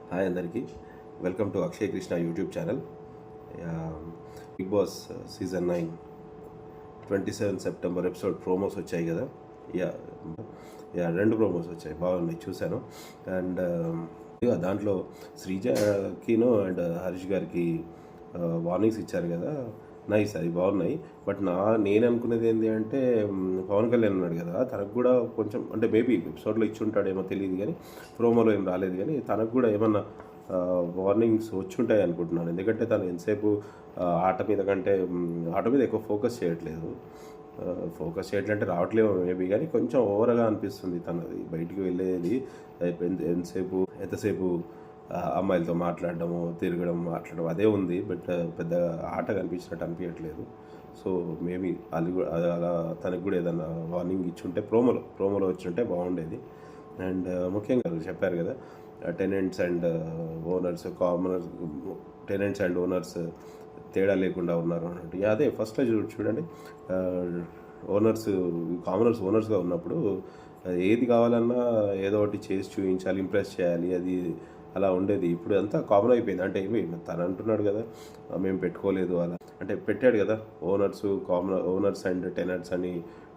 Hi అందరికీ, welcome to Akshay Krishna YouTube channel. Bigg Boss season 9 27 September episode promos వచ్చాయి కదా. Yeah yeah 2 promos వచ్చాయి, బాగున్నాయి, చూశాను. అండ్ దాంట్లో శ్రీజకిను అండ్ హరీష్ గారికి వార్నింగ్స్ ఇచ్చారు కదా, నైస్, అది బాగున్నాయి. బట్ నేను అనుకునేది ఏంటి అంటే, పవన్ కళ్యాణ్ ఉన్నాడు కదా, తనకు కూడా కొంచెం అంటే మేబీ ఎపిసోడ్లో ఇచ్చి ఉంటాడేమో తెలియదు, కానీ ప్రోమోలో ఏం రాలేదు, కానీ తనకు కూడా ఏమన్నా వార్నింగ్స్ వచ్చి ఉంటాయి అనుకుంటున్నాను. ఎందుకంటే తను ఎంతసేపు ఆట మీద ఎక్కువ ఫోకస్ చేయట్లేదు. ఫోకస్ చేయట్లంటే రావట్లేమో మేబీ, కానీ కొంచెం ఓవర్గా అనిపిస్తుంది తనది. బయటికి వెళ్ళేది ఎంతసేపు అమ్మాయిలతో మాట్లాడడం అదే ఉంది. బట్ పెద్ద ఆట కనిపించినట్టు అనిపించట్లేదు. సో మేబీ అలా తనకు కూడా ఏదైనా వార్నింగ్ ఇచ్చుంటే ప్రోమోలో వచ్చింటే బాగుండేది. అండ్ ముఖ్యంగా చెప్పారు కదా, టెనెంట్స్ అండ్ ఓనర్స్ తేడా లేకుండా ఉన్నారు అన్నట్టు. అదే ఫస్ట్లో చూడండి, ఓనర్స్గా ఉన్నప్పుడు ఏది కావాలన్నా ఏదో ఒకటి చేసి చూపించాలి, ఇంప్రెస్ చేయాలి, అది అలా ఉండేది. ఇప్పుడు అంతా కామన్ అయిపోయింది. అంటే తను అంటున్నాడు కదా, మేము పెట్టుకోలేదు అలా, అంటే పెట్టాడు కదా, ఓనర్స్ అండ్ టెనెంట్స్ అని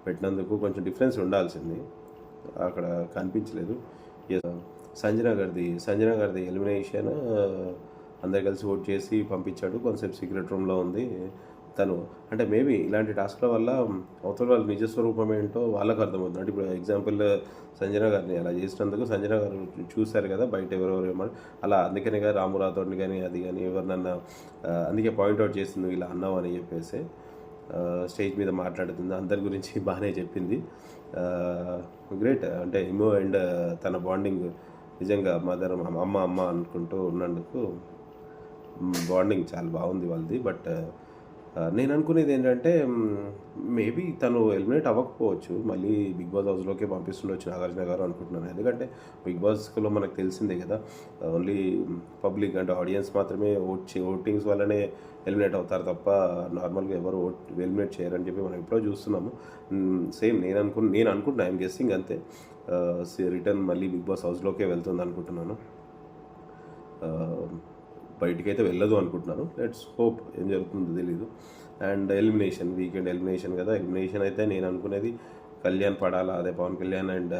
పెట్టినందుకు కొంచెం డిఫరెన్స్ ఉండాల్సింది, అక్కడ కనిపించలేదు. సంజన గారిది ఎలిమినేషన్ అందరు కలిసి ఓట్ చేసి పంపించాడు. కొంతసేపు సీక్రెట్ రూమ్లో ఉంది తను. అంటే మేబీ ఇలాంటి టాస్క్ల వల్ల అవతల వాళ్ళ నిజస్వరూపం ఏంటో వాళ్ళకు అర్థమవుతుంది. అంటే ఇప్పుడు ఎగ్జాంపుల్ సంజన గారిని అలా చేసినందుకు సంజన గారు చూశారు కదా బయట ఎవరెవరు ఏమని, అలా అందుకనే కానీ రాము రాథోడ్ని కానీ అది కానీ ఎవరినన్నా అందుకే పాయింట్అవుట్ చేసింది ఇలా అన్నావు అని చెప్పేసి. స్టేజ్ మీద మాట్లాడుతుంది, అందరి గురించి బాగానే చెప్పింది. గ్రేట్. అంటే ఇమో అండ్ తన బాండింగ్ నిజంగా మదర్ అమ్మ అనుకుంటూ ఉన్నందుకు బాండింగ్ చాలా బాగుంది వాళ్ళది. బట్ నేను అనుకునేది ఏంటంటే, మేబీ తను ఎలిమినేట్ అవ్వకపోవచ్చు, మళ్ళీ బిగ్ బాస్ హౌస్లోకి పంపిస్తుండొచ్చు నాగార్జున గారు అనుకుంటున్నాను. ఎందుకంటే బిగ్ బాస్లో మనకు తెలిసిందే కదా, ఓన్లీ పబ్లిక్ అంటే ఆడియన్స్ మాత్రమే ఓటింగ్స్ వల్లనే ఎలిమినేట్ అవుతారు తప్ప నార్మల్గా ఎవరు ఎలిమినేట్ చేయరని చెప్పి మనం ఎప్పుడో చూస్తున్నాము. సేమ్ నేను అనుకుంటున్నాను, ఐఎమ్ గెస్సింగ్ అంతే. రిటర్న్ మళ్ళీ బిగ్ బాస్ హౌస్లోకే వెళ్తుంది అనుకుంటున్నాను, బయటికైతే వెళ్ళదు అనుకుంటున్నాను. లెట్స్ హోప్, ఏం జరుగుతుందో తెలీదు. అండ్ వీకెండ్ ఎలిమినేషన్ కదా, ఎలిమినేషన్ అయితే నేను అనుకునేది కళ్యాణ్ పడాలా, అదే పవన్ కళ్యాణ్ అండ్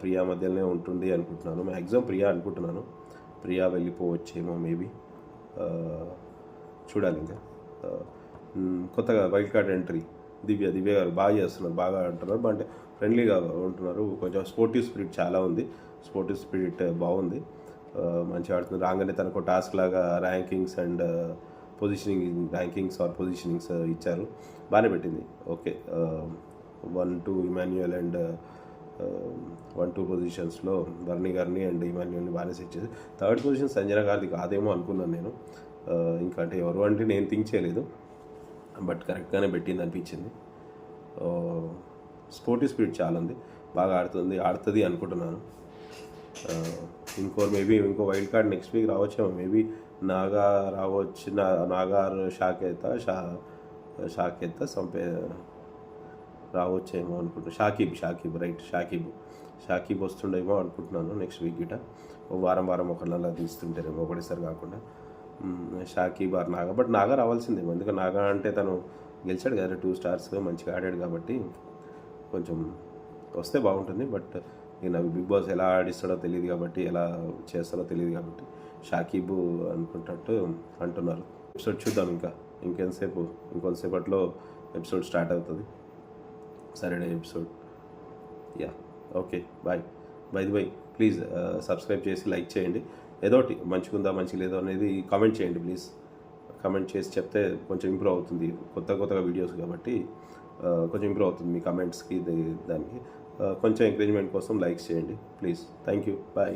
ప్రియా మధ్యలోనే ఉంటుంది అనుకుంటున్నాను. మ్యాక్సిమం ప్రియా అనుకుంటున్నాను. ప్రియా వెళ్ళిపోవచ్చేమో మేబీ, చూడాలి. ఇంకా కొత్తగా వైల్డ్ కార్డ్ ఎంట్రీ దివ్య గారు బాగా చేస్తున్నారు, బాగా అంటున్నారు, అంటే ఫ్రెండ్లీగా ఉంటున్నారు. కొంచెం స్పోర్టివ్ స్పిరిట్ చాలా ఉంది, స్పోర్టివ్ స్పిరిట్ బాగుంది, మంచిగా ఆడుతుంది. రాగానే తనకు టాస్క్ లాగా ర్యాంకింగ్స్ ఇచ్చారు, బాగానే పెట్టింది. ఓకే, 1-2 ఇమాన్యుయల్ అండ్ 1-2 పొజిషన్స్లో వర్ణి గారిని అండ్ ఇమాన్యుయల్ని బాగానే సెట్ చేసి, థర్డ్ పొజిషన్ సంజన గారిది కాదేమో అనుకున్నాను నేను. ఇంకా అంటే ఎవరు అంటే నేను థింక్ చేయలేదు, బట్ కరెక్ట్గానే పెట్టింది అనిపించింది. స్పోర్టివ్ స్పిరిట్ చాలా ఉంది, బాగా ఆడుతుంది అనుకుంటున్నాను. ఇంకో వైల్డ్ కార్డ్ నెక్స్ట్ వీక్ రావచ్చేమో మేబీ. నాగా రావచ్చు, నాగార్ షాకేత రావచ్చేమో అనుకుంటున్నాను. షాకీబ్ వస్తుండేమో అనుకుంటున్నాను నెక్స్ట్ వీక్ గిట. వారం ఒకళ్ళలా తీస్తుంటారేమో, ఒకటేసారి కాకుండా. షాకీబ్ ఆర్ నాగా, బట్ నాగా రావాల్సిందేమో, ఎందుకంటే నాగా అంటే తను గెలిచాడు కదా 2 స్టార్స్, మంచిగా ఆడాడు కాబట్టి కొంచెం వస్తే బాగుంటుంది. బట్ నేను బిగ్ బాస్ ఎలా ఆడిస్తాడో తెలియదు కాబట్టి, ఎలా చేస్తాడో తెలియదు కాబట్టి షాకీబు అనుకుంటట్టు అంటున్నారు. ఎపిసోడ్ చూద్దాం, ఇంకొంతసేపట్లో ఎపిసోడ్ స్టార్ట్ అవుతుంది, Saturday episode. Yeah, okay, bye. Bye please subscribe చేసి లైక్ చేయండి. ఏదో ఒకటి మంచిగా లేదో అనేది కామెంట్ చేయండి ప్లీజ్. కామెంట్ చేసి చెప్తే కొంచెం ఇంప్రూవ్ అవుతుంది, కొత్తగా వీడియోస్ కాబట్టి కొంచెం ఇంప్రూవ్ అవుతుంది. మీ కామెంట్స్కి దానికి కొంచెం ఎంకరేజ్మెంట్ కోసం లైక్స్ చేయండి ప్లీజ్. Thank you, bye.